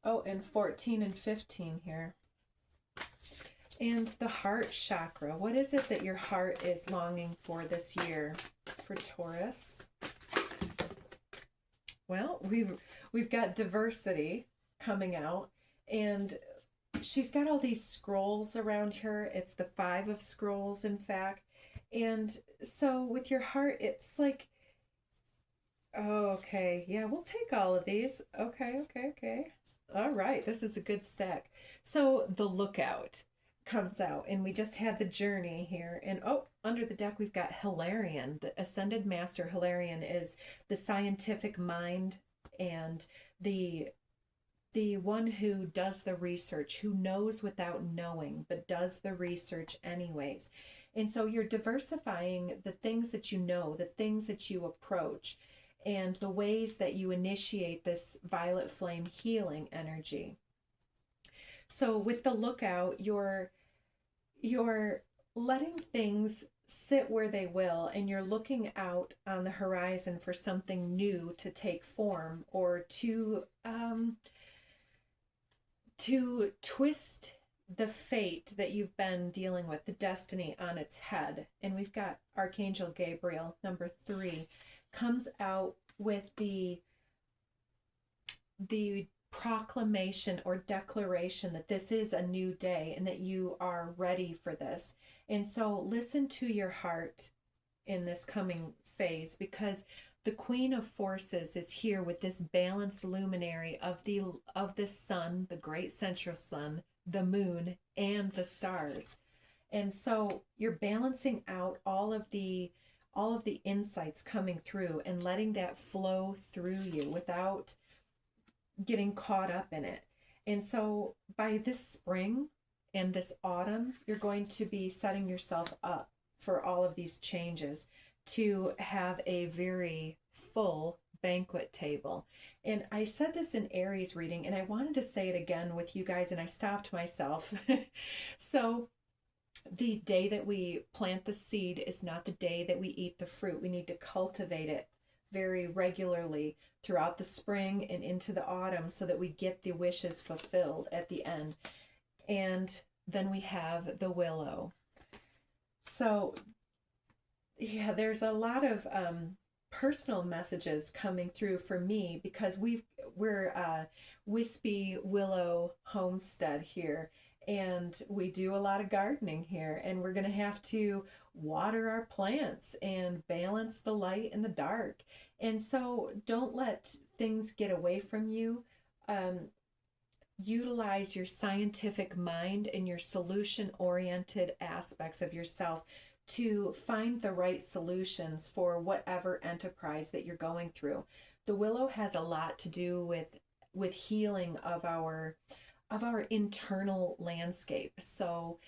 Oh, and 14 and 15 here. And the heart chakra. What is it that your heart is longing for this year for Taurus? Well, we've got diversity coming out, and she's got all these scrolls around her. It's the 5 of scrolls, in fact. And so with your heart, it's like, oh, okay, yeah, we'll take all of these. Okay. All right, this is a good stack. So the Lookout comes out, and we just had the Journey here. And oh, under the deck, we've got Hilarion. The Ascended Master Hilarion is the scientific mind and the one who does the research, who knows without knowing, but does the research anyways. And so you're diversifying the things that you know, the things that you approach, and the ways that you initiate this violet flame healing energy. So with the Lookout, you're letting things sit where they will, and you're looking out on the horizon for something new to take form, or to twist the fate that you've been dealing with, the destiny, on its head. And we've got Archangel Gabriel, number 3, comes out with the proclamation or declaration that this is a new day and that you are ready for this. And so listen to your heart in this coming phase, because the Queen of Forces is here with this balanced luminary of the sun, the great central sun, the moon, and the stars. And so you're balancing out all of the insights coming through and letting that flow through you without getting caught up in it. And so by this spring and this autumn, you're going to be setting yourself up for all of these changes to have a very full banquet table. And I said this in Aries reading, and I wanted to say it again with you guys, and I stopped myself. So the day that we plant the seed is not the day that we eat the fruit. We need to cultivate it very regularly throughout the spring and into the autumn so that we get the wishes fulfilled at the end. And then we have the Willow. So yeah, there's a lot of personal messages coming through for me, because we're Wispy Willow Homestead here, and we do a lot of gardening here, and we're going to have to water our plants and balance the light and the dark. And so don't let things get away from you. Utilize your scientific mind and your solution-oriented aspects of yourself to find the right solutions for whatever enterprise that you're going through. The Willow has a lot to do with healing of our internal landscape. So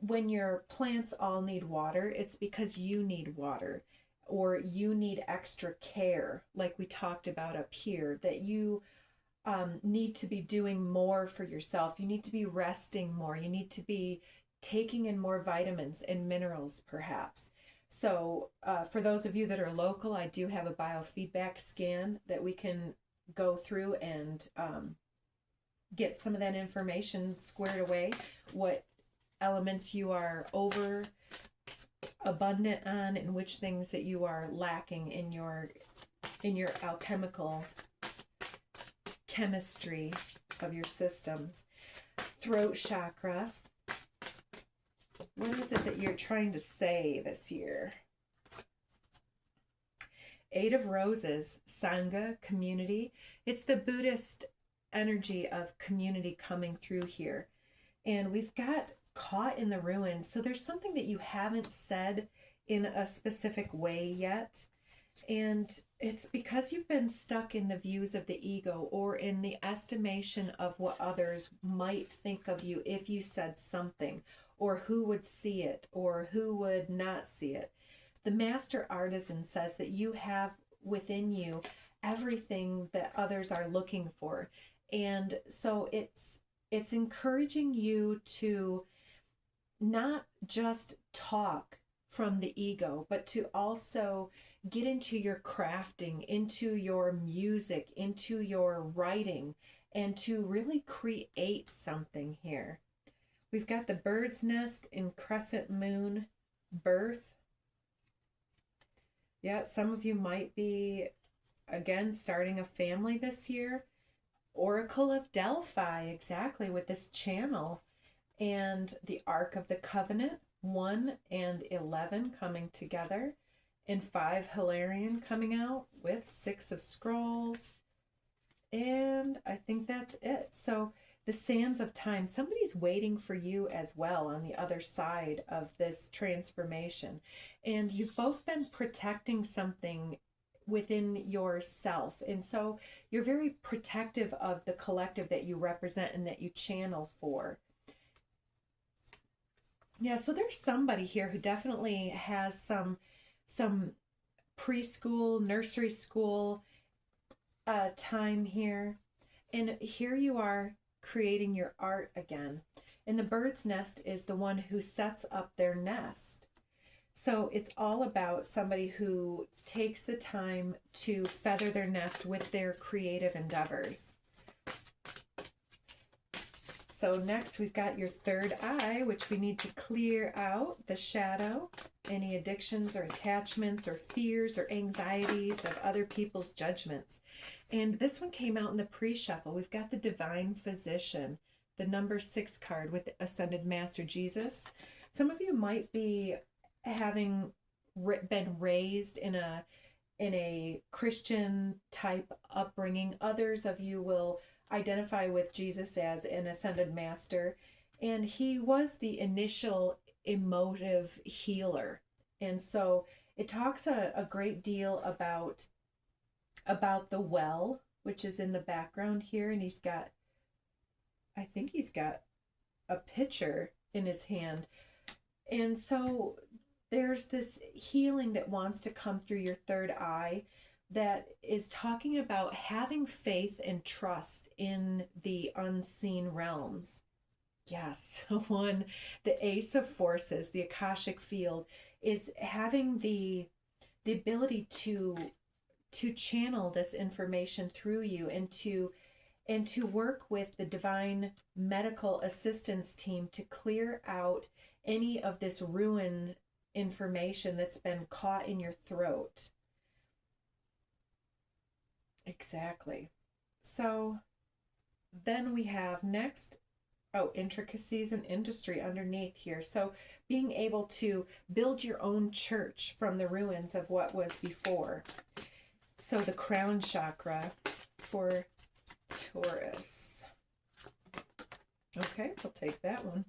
when your plants all need water, it's because you need water, or you need extra care, like we talked about up here, that you need to be doing more for yourself. You need to be resting more. You need to be taking in more vitamins and minerals, perhaps. So for those of you that are local, I do have a biofeedback scan that we can go through and get some of that information squared away, what elements you are over abundant on and which things that you are lacking in your alchemical chemistry of your systems. Throat chakra. What is it that you're trying to say this year? Eight of Roses, Sangha, community. It's the Buddhist energy of community coming through here. And we've got caught in the ruins. So there's something that you haven't said in a specific way yet. And it's because you've been stuck in the views of the ego or in the estimation of what others might think of you if you said something, or who would see it or who would not see it. The master artisan says that you have within you everything that others are looking for. And so it's encouraging you to not just talk from the ego, but to also get into your crafting, into your music, into your writing, and to really create something here. We've got the bird's nest in crescent moon birth. Yeah, some of you might be, again, starting a family this year. Oracle of Delphi, exactly, with this channel. And the Ark of the Covenant, 1 and 11 coming together. And 5 Hilarion coming out with 6 of Scrolls. And I think that's it. So the sands of time, somebody's waiting for you as well on the other side of this transformation. And you've both been protecting something within yourself. And so you're very protective of the collective that you represent and that you channel for. Yeah, so there's somebody here who definitely has some preschool, nursery school time here. And here you are creating your art again. And the bird's nest is the one who sets up their nest. So it's all about somebody who takes the time to feather their nest with their creative endeavors. So next we've got your third eye, which we need to clear out the shadow, any addictions or attachments or fears or anxieties of other people's judgments. And this one came out in the pre-shuffle. We've got the Divine Physician, the number 6 card with the Ascended Master Jesus. Some of you might be having been raised in a Christian type upbringing. Others of you will identify with Jesus as an ascended master, and he was the initial emotive healer. And so it talks a great deal about the well, which is in the background here, and I think he's got a pitcher in his hand. And so there's this healing that wants to come through your third eye that is talking about having faith and trust in the unseen realms. Yes, the Ace of Forces, the Akashic Field, is having the ability to channel this information through you and to work with the Divine Medical Assistance Team to clear out any of this ruin information that's been caught in your throat. Exactly. So then we have next, intricacies and industry underneath here. So being able to build your own church from the ruins of what was before. So the crown chakra for Taurus. Okay, we'll take that one.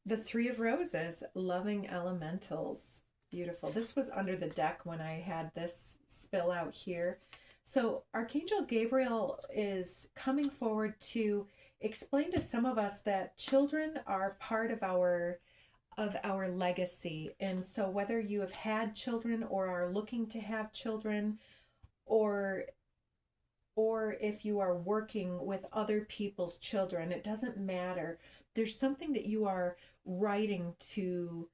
The 3 of Roses, loving elementals. Beautiful. This was under the deck when I had this spill out here. So Archangel Gabriel is coming forward to explain to some of us that children are part of our legacy. And so whether you have had children or are looking to have children, or or if you are working with other people's children, it doesn't matter. There's something that you are writing to,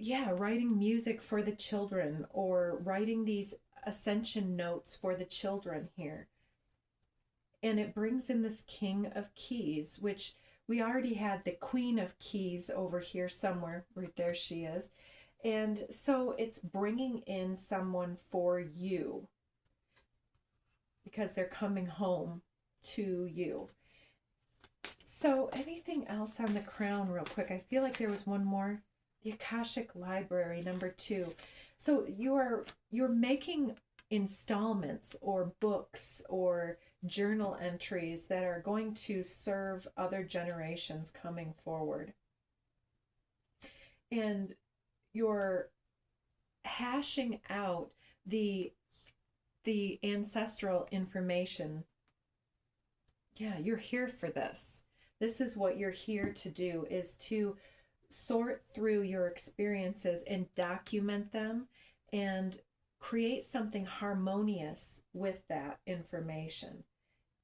writing music for the children, or writing these ascension notes for the children here. And it brings in this King of Keys, which we already had the Queen of Keys over here somewhere. Right there she is. And so it's bringing in someone for you, because they're coming home to you. So anything else on the crown real quick? I feel like there was one more. The Akashic Library, number 2. So you're making installments or books or journal entries that are going to serve other generations coming forward. And you're hashing out the ancestral information. Yeah, you're here for this. This is what you're here to do, is to sort through your experiences and document them and create something harmonious with that information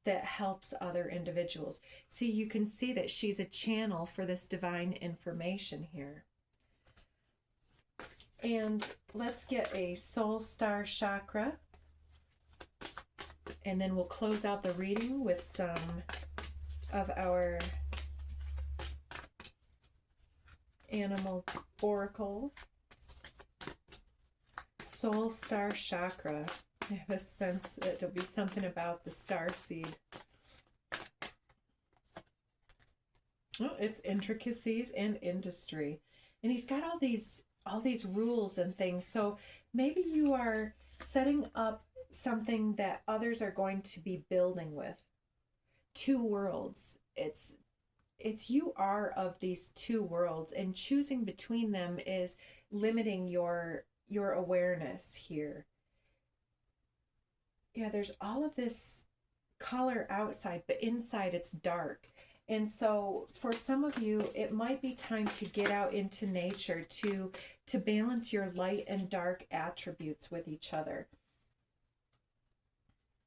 that helps other individuals. See, you can see that she's a channel for this divine information here. And let's get a soul star chakra. And then we'll close out the reading with some of our animal oracle. Soul star chakra. I have a sense that there'll be something about the star seed. Oh, it's intricacies and industry. And he's got all these rules and things. So maybe you are setting up something that others are going to be building with. 2 worlds. It's you are of these 2 worlds, and choosing between them is limiting your awareness here. Yeah, there's all of this color outside, but inside it's dark. And so for some of you, it might be time to get out into nature to balance your light and dark attributes with each other.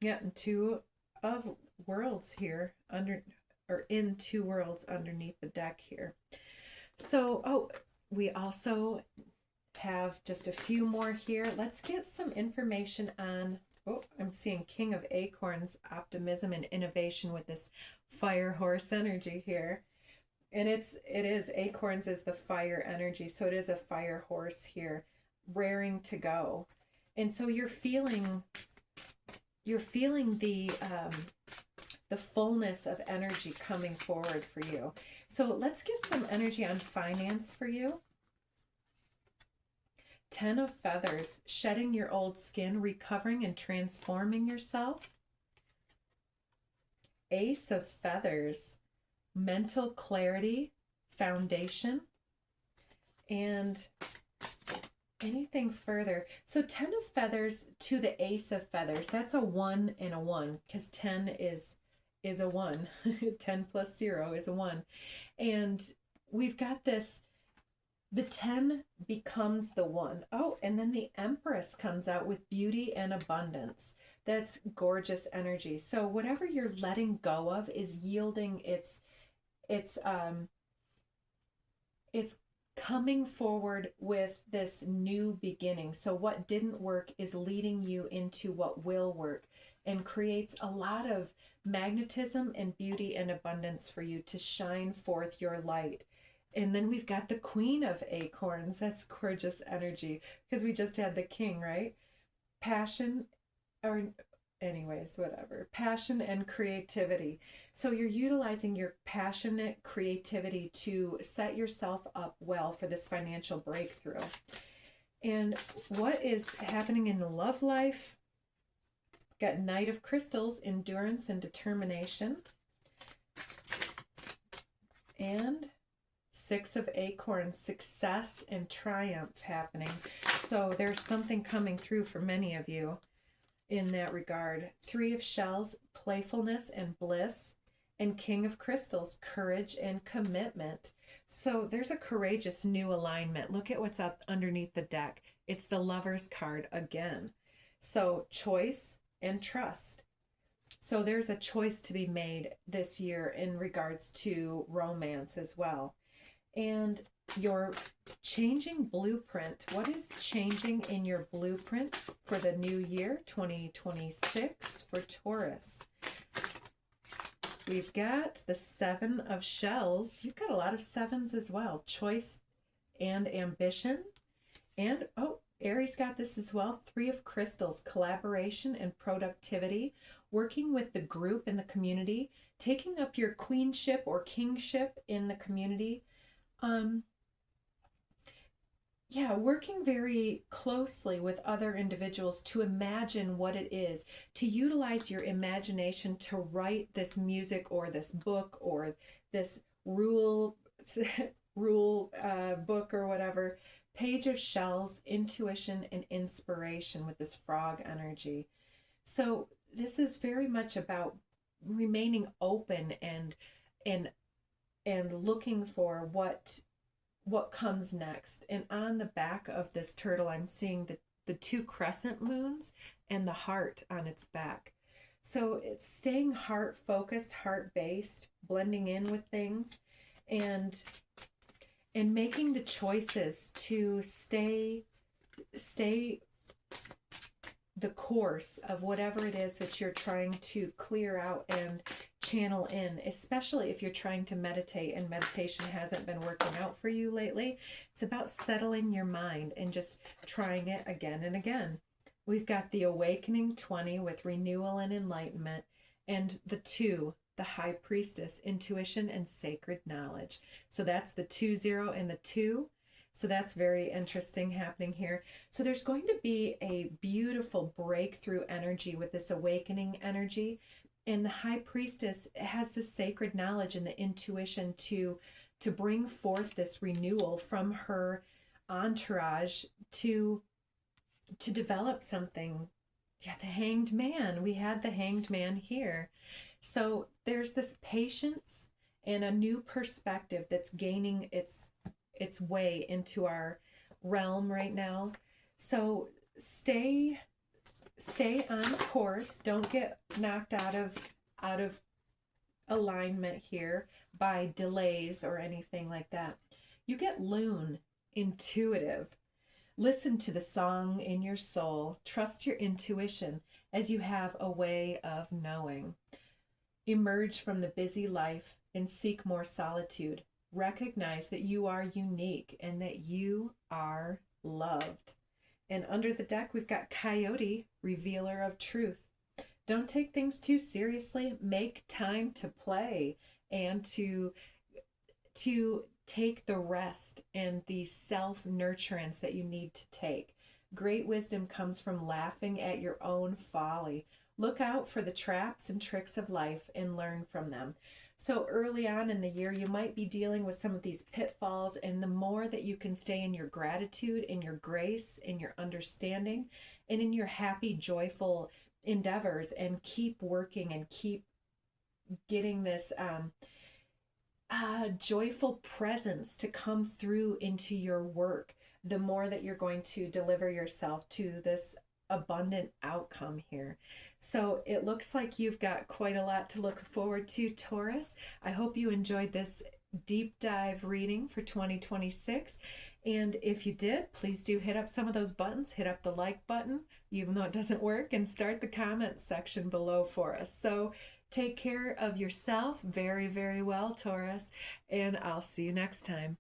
Yeah, and 2 of worlds here in 2 worlds underneath the deck here. So, we also have just a few more here. Let's get some information on, I'm seeing King of Acorns, optimism and innovation with this fire horse energy here. And it is, Acorns is the fire energy, so it is a fire horse here, raring to go. And so you're feeling the fullness of energy coming forward for you. So let's get some energy on finance for you. 10 of Feathers, shedding your old skin, recovering and transforming yourself. Ace of Feathers, mental clarity, foundation, and anything further. So 10 of Feathers to the Ace of Feathers, that's a 1 and a 1, because 10 is a 1. 10 plus 0 is a 1. And we've got this, the 10 becomes the 1. Oh, and then the Empress comes out with beauty and abundance. That's gorgeous energy. So whatever you're letting go of is yielding it's coming forward with this new beginning. So what didn't work is leading you into what will work, and creates a lot of magnetism and beauty and abundance for you to shine forth your light. And then we've got the Queen of Acorns. That's gorgeous energy, because we just had the King, right? Passion, or anyways, whatever. Passion and creativity. So you're utilizing your passionate creativity to set yourself up well for this financial breakthrough. And what is happening in the love life? Got Knight of Crystals, endurance and determination. And 6 of Acorns, success and triumph happening. So there's something coming through for many of you in that regard. 3 of Shells, playfulness and bliss. And King of Crystals, courage and commitment. So there's a courageous new alignment. Look at what's up underneath the deck. It's the Lover's card again. So choice and trust. So there's a choice to be made this year in regards to romance as well. And your changing blueprint. What is changing in your blueprint for the new year, 2026, for Taurus? We've got the 7 of shells. You've got a lot of 7s as well. Choice and ambition. And, oh, Aries got this as well. 3 of crystals, collaboration and productivity, working with the group and the community, taking up your queenship or kingship in the community. Yeah, working very closely with other individuals to imagine what it is, to utilize your imagination to write this music or this book or this rule book or whatever. Page of shells, intuition and inspiration with this frog energy. So this is very much about remaining open and looking for what comes next. And on the back of this turtle, I'm seeing the 2 crescent moons and the heart on its back. So it's staying heart focused, heart based, blending in with things, and making the choices to stay the course of whatever it is that you're trying to clear out and channel in, especially if you're trying to meditate and meditation hasn't been working out for you lately. It's about settling your mind and just trying it again and again. We've got the awakening 20 with renewal and enlightenment, and the 2, the high priestess, intuition and sacred knowledge. So that's the 2-0 and the 2. So that's very interesting happening here. So there's going to be a beautiful breakthrough energy with this awakening energy. And the high priestess has the sacred knowledge and the intuition to bring forth this renewal from her entourage to develop something. Yeah, the hanged man. We had the hanged man here. So there's this patience and a new perspective that's gaining its way into our realm right now. So stay on course. Don't get knocked out of alignment here by delays or anything like that. You get loon, intuitive. Listen to the song in your soul. Trust your intuition as you have a way of knowing. Emerge from the busy life and seek more solitude. Recognize that you are unique and that you are loved. And under the deck, we've got Coyote, revealer of truth. Don't take things too seriously. Make time to play and to take the rest and the self-nurturance that you need to take. Great wisdom comes from laughing at your own folly. Look out for the traps and tricks of life and learn from them. So early on in the year, you might be dealing with some of these pitfalls, and the more that you can stay in your gratitude, in your grace, in your understanding, and in your happy, joyful endeavors, and keep working and keep getting this joyful presence to come through into your work, the more that you're going to deliver yourself to this abundant outcome here. So it looks like you've got quite a lot to look forward to, Taurus. I hope you enjoyed this deep dive reading for 2026. And if you did, please do hit up some of those buttons. Hit up the like button, even though it doesn't work, and start the comment section below for us. So take care of yourself very, very well, Taurus, and I'll see you next time.